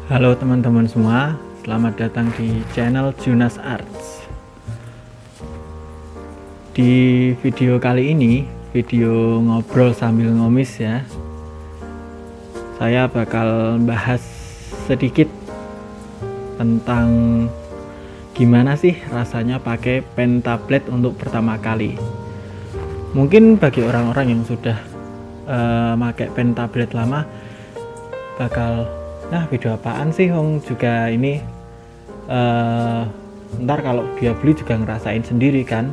Halo teman-teman semua, selamat datang di channel Junas Arts. Di video kali ini, video ngobrol sambil ngomis ya, saya bakal bahas sedikit tentang gimana sih rasanya pakai pen tablet untuk pertama kali. Mungkin bagi orang-orang yang sudah pakai pen tablet lama bakal, nah video apaan sih Hong, juga ini ntar kalau dia beli juga ngerasain sendiri kan.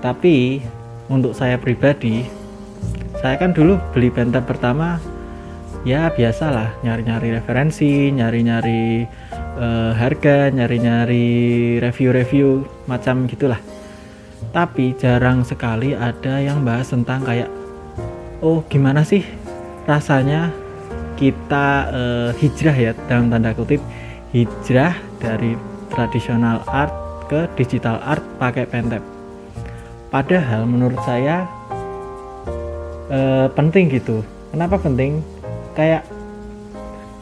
Tapi untuk saya pribadi, saya kan dulu beli pen tab pertama ya biasalah, nyari-nyari referensi, nyari-nyari harga, nyari-nyari review-review macam gitulah. Tapi jarang sekali ada yang bahas tentang kayak, oh gimana sih rasanya kita hijrah ya, dalam tanda kutip hijrah dari tradisional art ke digital art pakai pen tab. Padahal menurut saya penting gitu. Kenapa penting? Kayak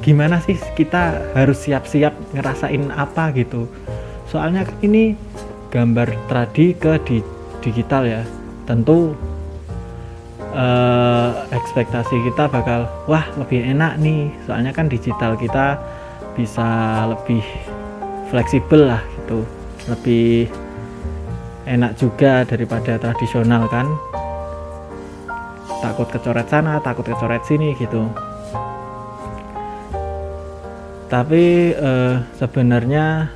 gimana sih kita harus siap-siap ngerasain apa gitu. Soalnya ini gambar tradi ke digital ya, tentu ekspektasi kita bakal wah lebih enak nih, soalnya kan digital kita bisa lebih fleksibel lah gitu, lebih enak juga daripada tradisional kan, takut kecoret sana, takut kecoret sini gitu. Tapi sebenarnya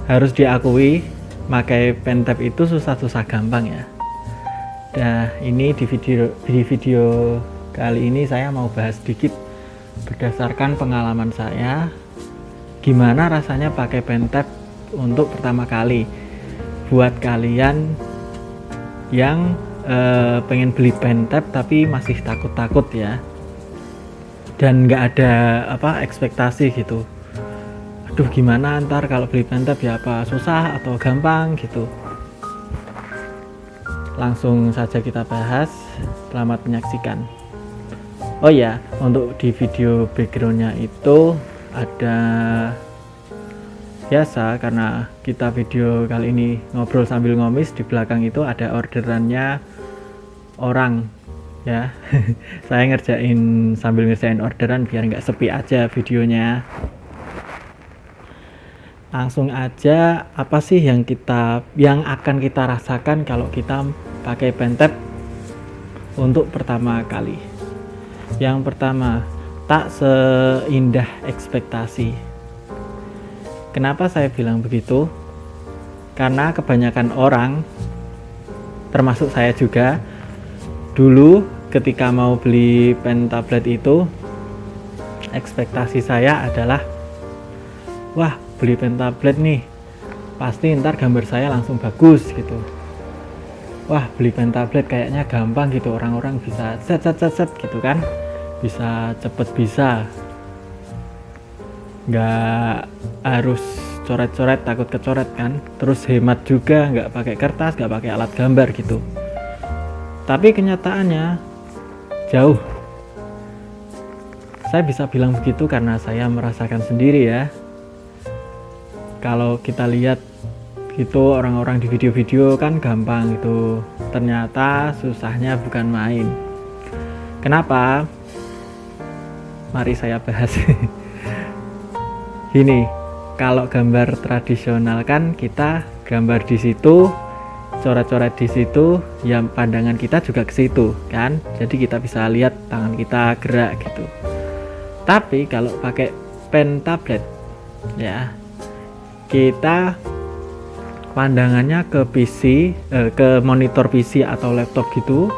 harus diakui, pakai pen tab itu susah-susah gampang ya. Nah, ini di video kali ini saya mau bahas sedikit berdasarkan pengalaman saya, gimana rasanya pakai pen tab untuk pertama kali. Buat kalian yang pengen beli pen tab tapi masih takut-takut ya, dan nggak ada ekspektasi gitu. Aduh gimana ntar kalau beli pen tab ya, apa susah atau gampang gitu. Langsung saja kita bahas. Selamat menyaksikan. Oh ya, untuk di video backgroundnya itu ada, biasa karena kita video kali ini ngobrol sambil ngomis, di belakang itu ada orderannya orang ya. Saya sambil ngerjain orderan biar nggak sepi aja videonya. Langsung aja, apa sih yang akan kita rasakan kalau kita pakai pen tab untuk pertama kali? Yang pertama, tak seindah ekspektasi. Kenapa saya bilang begitu? Karena kebanyakan orang, termasuk saya juga, dulu ketika mau beli pen tablet itu, ekspektasi saya adalah, wah beli pen tablet nih pasti ntar gambar saya langsung bagus gitu. Wah beli pen tablet kayaknya gampang gitu, orang-orang bisa set gitu kan, bisa cepet, bisa nggak harus coret-coret, takut kecoret kan, terus hemat juga, nggak pakai kertas, nggak pakai alat gambar gitu. Tapi kenyataannya jauh. Saya bisa bilang begitu karena saya merasakan sendiri ya. Kalau kita lihat gitu orang-orang di video-video kan gampang gitu, ternyata susahnya bukan main. Kenapa? Mari saya bahas. Gini, kalau gambar tradisional kan kita gambar di situ, coret-coret di situ, ya pandangan kita juga ke situ kan, jadi kita bisa lihat tangan kita gerak gitu. Tapi kalau pakai pen tablet ya, kita pandangannya ke PC, ke monitor PC atau laptop gitu,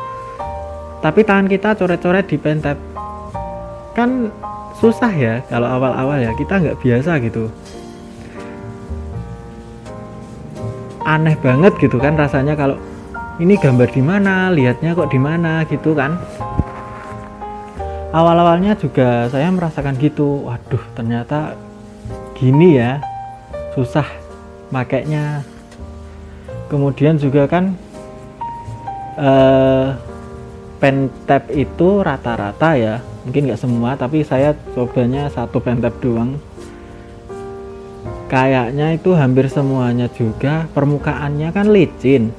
tapi tangan kita coret-coret di pen tab. Kan susah ya kalau awal-awal ya, kita nggak biasa gitu. Aneh banget gitu kan rasanya kalau ini gambar di mana, lihatnya kok di mana gitu kan. Awal-awalnya juga saya merasakan gitu. Waduh, ternyata gini ya, susah makainya. Kemudian juga kan pen tab itu rata-rata ya mungkin nggak semua, tapi saya cobanya satu pen tab doang. Kayaknya itu hampir semuanya juga permukaannya kan licin,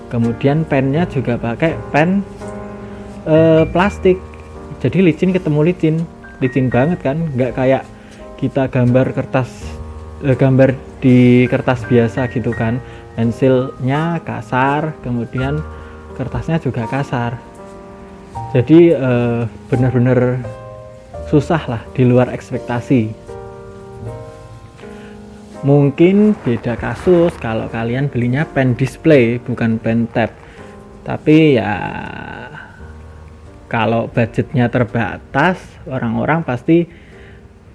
kemudian pennya juga pakai pen plastik, jadi licin ketemu licin banget kan, nggak kayak kita gambar di kertas biasa gitu kan, pensilnya kasar, kemudian kertasnya juga kasar. Jadi benar-benar susah lah, di luar ekspektasi. Mungkin beda kasus kalau kalian belinya pen display bukan pen tab, tapi ya kalau budgetnya terbatas, orang-orang pasti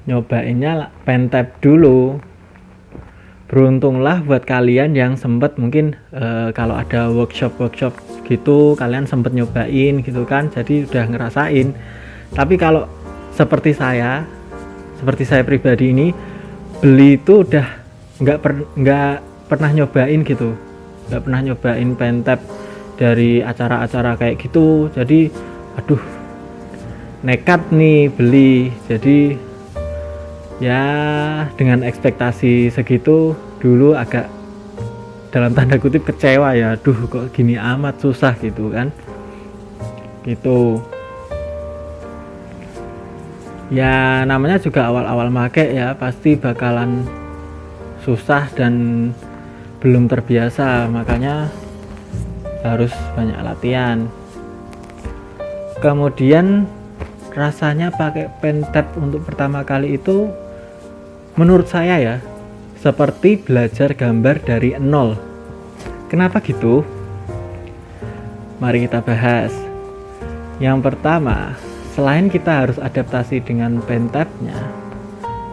nyobainnya pen tab dulu. Beruntunglah buat kalian yang sempet mungkin kalau ada workshop gitu kalian sempet nyobain gitu kan, jadi udah ngerasain. Tapi kalau seperti saya pribadi ini beli itu udah nggak pernah nyobain gitu, nggak pernah nyobain pen tab dari acara-acara kayak gitu. Jadi aduh, nekat nih beli. Jadi ya dengan ekspektasi segitu dulu agak dalam tanda kutip kecewa ya, aduh kok gini amat susah gitu kan, gitu ya. Namanya juga awal-awal make ya, pasti bakalan susah dan belum terbiasa, makanya harus banyak latihan. Kemudian rasanya pakai pen tab untuk pertama kali itu menurut saya ya seperti belajar gambar dari nol. Kenapa gitu? Mari kita bahas. Yang pertama, selain kita harus adaptasi dengan pen tab-nya,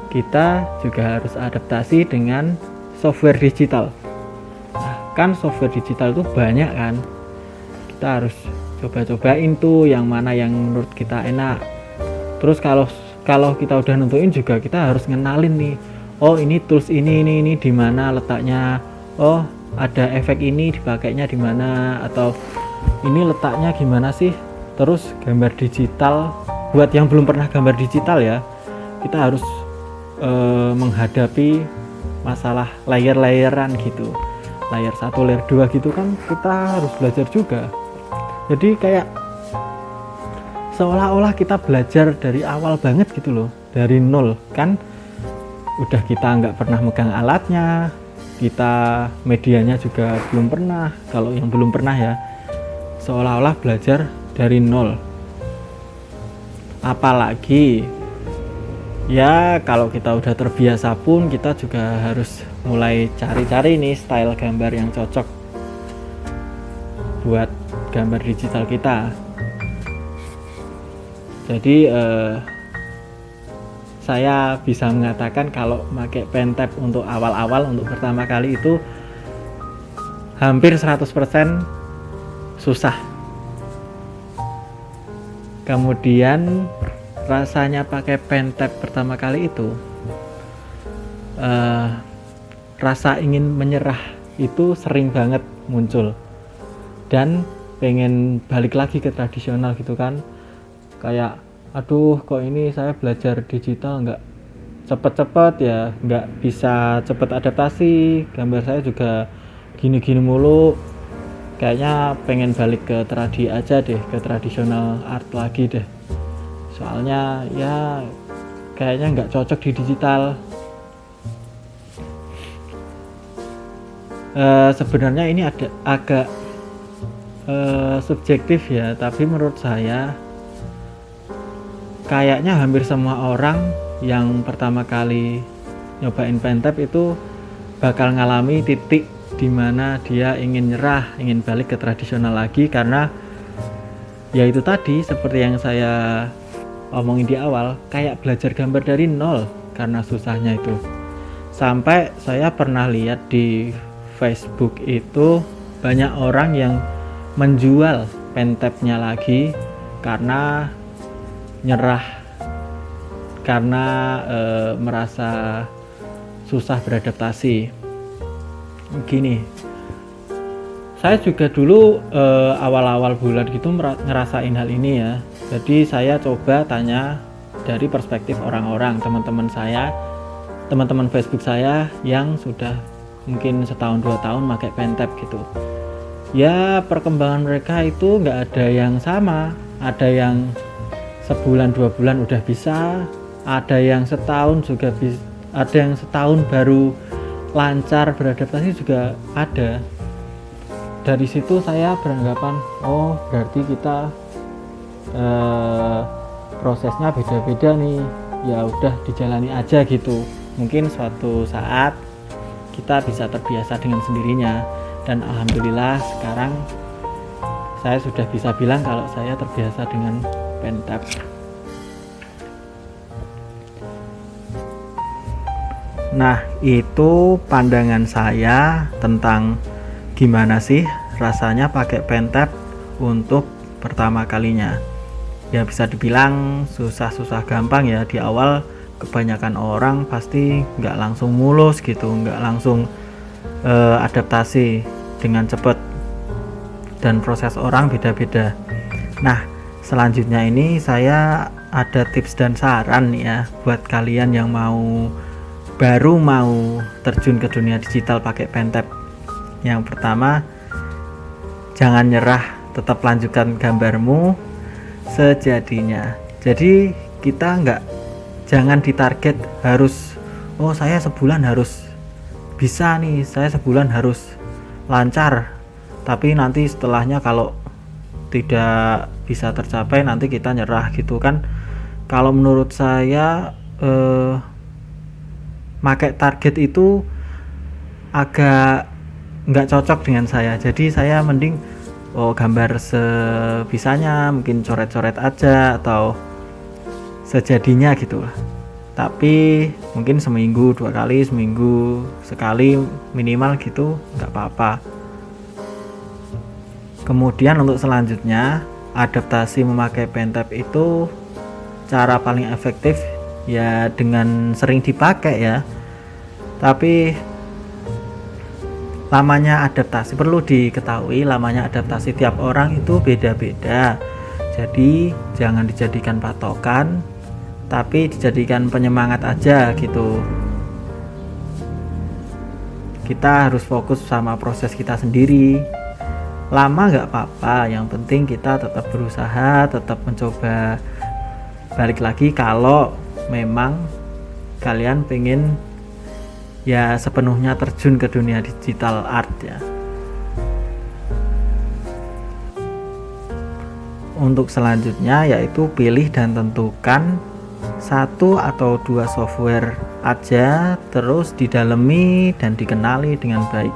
kita juga harus adaptasi dengan software digital. Nah, kan software digital itu banyak kan. Kita harus coba-cobain tuh yang mana yang menurut kita enak. Terus kalau kita udah nentuin juga kita harus ngenalin nih, oh ini tools ini di mana letaknya, oh ada efek ini dipakainya di mana, atau ini letaknya gimana sih. Terus gambar digital, buat yang belum pernah gambar digital ya, kita harus menghadapi masalah layer-layeran gitu, layer 1, layer 2 gitu kan, kita harus belajar juga. Jadi kayak seolah-olah kita belajar dari awal banget gitu loh, dari nol kan. Udah kita nggak pernah megang alatnya, kita medianya juga belum pernah. Kalau yang belum pernah ya, seolah-olah belajar dari nol. Apalagi ya kalau kita udah terbiasa pun, kita juga harus mulai cari-cari nih style gambar yang cocok buat gambar digital kita. Jadi saya bisa mengatakan kalau pakai pen tab untuk awal-awal, untuk pertama kali itu hampir 100% susah. Kemudian rasanya pakai pen tab pertama kali itu rasa ingin menyerah itu sering banget muncul, dan pengen balik lagi ke tradisional gitu kan. Kayak aduh kok ini saya belajar digital nggak cepet-cepet ya, nggak bisa cepet adaptasi, gambar saya juga gini-gini mulu. Kayaknya pengen balik ke tradi aja deh, ke tradisional art lagi deh, soalnya ya kayaknya nggak cocok di digital. Sebenarnya ini agak subjektif ya, tapi menurut saya kayaknya hampir semua orang yang pertama kali nyobain pen tab itu bakal ngalami titik dimana dia ingin nyerah, ingin balik ke tradisional lagi, karena ya itu tadi seperti yang saya omongin di awal, kayak belajar gambar dari nol karena susahnya itu. Sampai saya pernah lihat di Facebook itu banyak orang yang menjual pen tab-nya lagi karena nyerah, karena merasa susah beradaptasi. Gini, saya juga dulu awal-awal bulan gitu ngerasain hal ini ya. Jadi saya coba tanya dari perspektif orang-orang, teman-teman saya, teman-teman Facebook saya yang sudah mungkin setahun 2 tahun pakai pentap gitu. Ya perkembangan mereka itu nggak ada yang sama, ada yang sebulan 2 bulan udah bisa, ada yang setahun juga bisa, ada yang setahun baru lancar beradaptasi juga ada. Dari situ saya beranggapan, oh berarti kita prosesnya beda-beda nih, ya udah dijalani aja gitu. Mungkin suatu saat kita bisa terbiasa dengan sendirinya, dan alhamdulillah sekarang saya sudah bisa bilang kalau saya terbiasa dengan pentap. Nah, itu pandangan saya tentang gimana sih rasanya pakai pentap untuk pertama kalinya. Ya bisa dibilang susah-susah gampang ya. Di awal kebanyakan orang pasti nggak langsung mulus gitu, nggak langsung adaptasi dengan cepat, dan proses orang beda-beda. Nah, selanjutnya ini saya ada tips dan saran nih ya buat kalian yang baru mau terjun ke dunia digital pakai pentap. Yang pertama, jangan nyerah, tetap lanjutkan gambarmu sejadinya. Jadi kita jangan ditarget harus, oh saya sebulan harus bisa nih, saya sebulan harus lancar, tapi nanti setelahnya kalau tidak bisa tercapai nanti kita nyerah gitu kan. Kalau menurut saya pakai target itu agak nggak cocok dengan saya. Jadi saya mending gambar sebisanya, mungkin coret-coret aja atau sejadinya gitu lah. Tapi mungkin seminggu 2 kali, seminggu sekali minimal gitu, nggak apa-apa. Kemudian untuk selanjutnya, adaptasi memakai pentap itu cara paling efektif ya dengan sering dipakai ya. Tapi lamanya adaptasi, perlu diketahui lamanya adaptasi tiap orang itu beda-beda. Jadi jangan dijadikan patokan, tapi dijadikan penyemangat aja gitu. Kita harus fokus sama proses kita sendiri. Lama nggak apa-apa, yang penting kita tetap berusaha, tetap mencoba. Balik lagi kalau memang kalian pengen ya sepenuhnya terjun ke dunia digital art ya. Untuk selanjutnya yaitu pilih dan tentukan 1 atau 2 software aja, terus didalami dan dikenali dengan baik.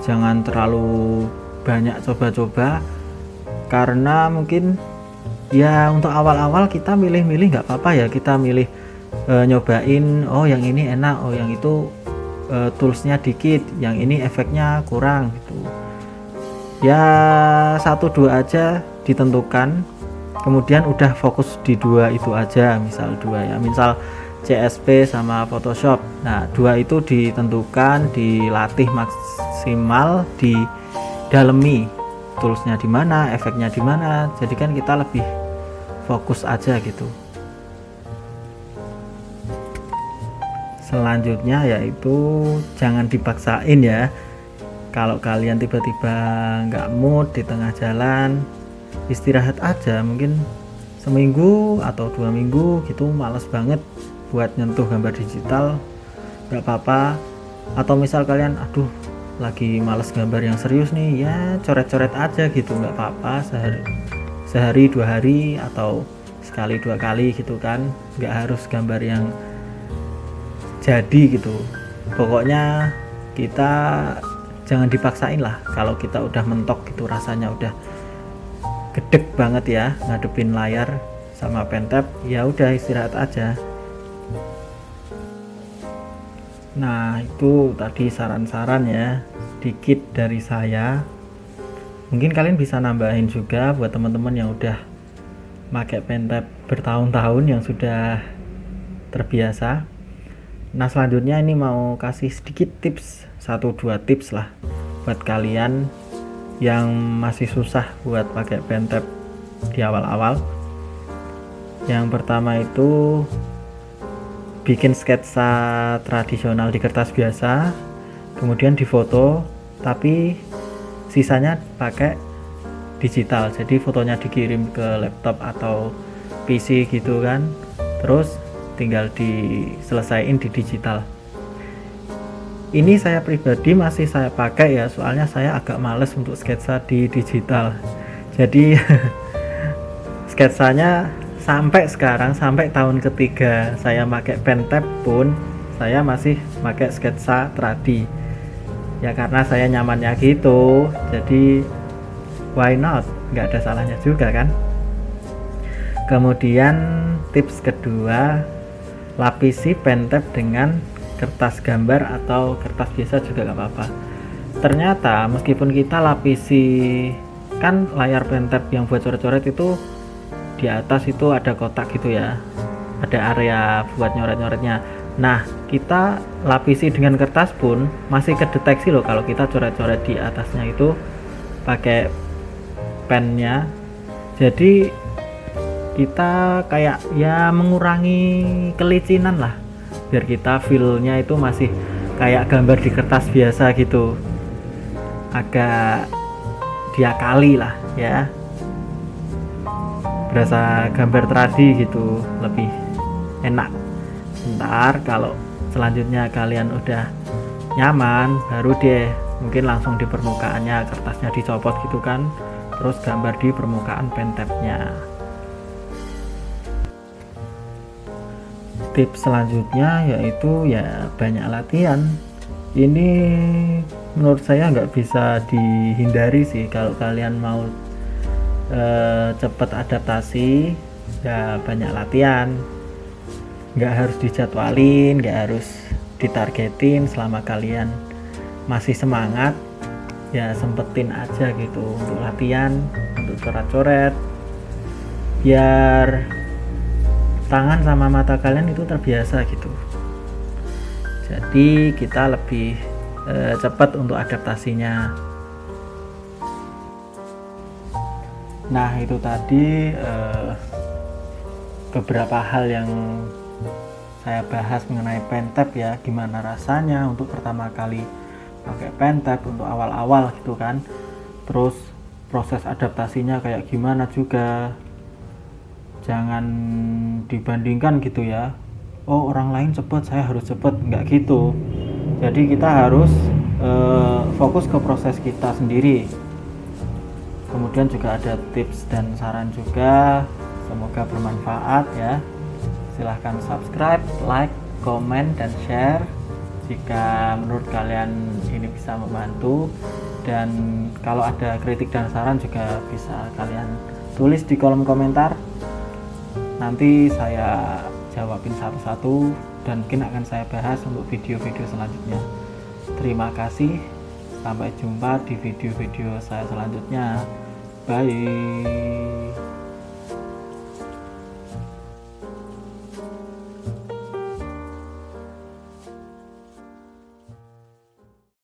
Jangan terlalu banyak coba-coba, karena mungkin ya untuk awal-awal kita milih-milih nggak apa-apa ya, kita milih nyobain, oh yang ini enak, oh yang itu toolsnya dikit, yang ini efeknya kurang gitu ya. 1-2 aja ditentukan, kemudian udah fokus di 2 itu aja, misal 2 ya, misal CSP sama Photoshop. Nah 2 itu ditentukan, dilatih maksimal, didalemi toolsnya di mana, efeknya di mana, jadi kan kita lebih fokus aja gitu. Selanjutnya yaitu jangan dipaksain ya. Kalau kalian tiba-tiba nggak mood di tengah jalan, istirahat aja, mungkin seminggu atau 2 minggu gitu males banget buat nyentuh gambar digital, nggak apa-apa. Atau misal kalian aduh lagi males gambar yang serius nih, ya coret-coret aja gitu, nggak apa-apa, sehari 2 hari atau sekali 2 kali gitu kan, nggak harus gambar yang jadi gitu. Pokoknya kita jangan dipaksain lah. Kalau kita udah mentok gitu, rasanya udah gedek banget ya ngadepin layar sama pentap, ya udah istirahat aja. Nah itu tadi saran-saran ya, sedikit dari saya. Mungkin kalian bisa nambahin juga buat teman-teman yang udah pakai pentap bertahun-tahun, yang sudah terbiasa. Nah selanjutnya ini mau kasih sedikit tips, 1-2 tips lah buat kalian yang masih susah buat pakai pentap di awal-awal. Yang pertama itu bikin sketsa tradisional di kertas biasa, kemudian difoto, tapi sisanya pakai digital, jadi fotonya dikirim ke laptop atau PC gitu kan, terus tinggal diselesaikan di digital. Ini saya pribadi masih saya pakai ya, soalnya saya agak males untuk sketsa di digital. Jadi sketsanya sampai sekarang, sampai tahun ketiga saya pakai pen tab pun saya masih pakai sketsa tradi ya, karena saya nyamannya gitu, jadi why not, nggak ada salahnya juga kan. Kemudian tips kedua, lapisi pen tab dengan kertas gambar atau kertas biasa juga nggak apa-apa. Ternyata meskipun kita lapisi, kan layar pen tab yang buat coret-coret itu di atas itu ada kotak gitu ya, ada area buat nyoret-nyoretnya. Nah, kita lapisi dengan kertas pun masih kedeteksi loh kalau kita coret-coret di atasnya itu pakai pennya. Jadi kita kayak ya mengurangi kelicinan lah, biar kita feel-nya itu masih kayak gambar di kertas biasa gitu, agak diakali lah ya, berasa gambar tradi gitu, lebih enak. Ntar kalau selanjutnya kalian udah nyaman, baru deh mungkin langsung di permukaannya kertasnya dicopot gitu kan, terus gambar di permukaan pen tab-nya. Tips selanjutnya yaitu ya banyak latihan. Ini menurut saya nggak bisa dihindari sih, kalau kalian mau cepat adaptasi ya banyak latihan. Nggak harus dijadwalin, nggak harus ditargetin. Selama kalian masih semangat ya sempetin aja gitu untuk latihan, untuk coret-coret, biar tangan sama mata kalian itu terbiasa gitu, jadi kita lebih cepat untuk adaptasinya. Nah, itu tadi beberapa hal yang saya bahas mengenai pen tab ya, gimana rasanya untuk pertama kali pakai pen tab untuk awal-awal gitu kan, terus proses adaptasinya kayak gimana juga. Jangan dibandingkan gitu ya, oh orang lain cepet saya harus cepet, nggak gitu. Jadi kita harus fokus ke proses kita sendiri. Kemudian juga ada tips dan saran juga, semoga bermanfaat ya. Silahkan subscribe, like, komen, dan share jika menurut kalian ini bisa membantu. Dan kalau ada kritik dan saran juga bisa kalian tulis di kolom komentar, nanti saya jawabin satu-satu dan mungkin akan saya bahas untuk video-video selanjutnya. Terima kasih, sampai jumpa di video-video saya selanjutnya. Bye.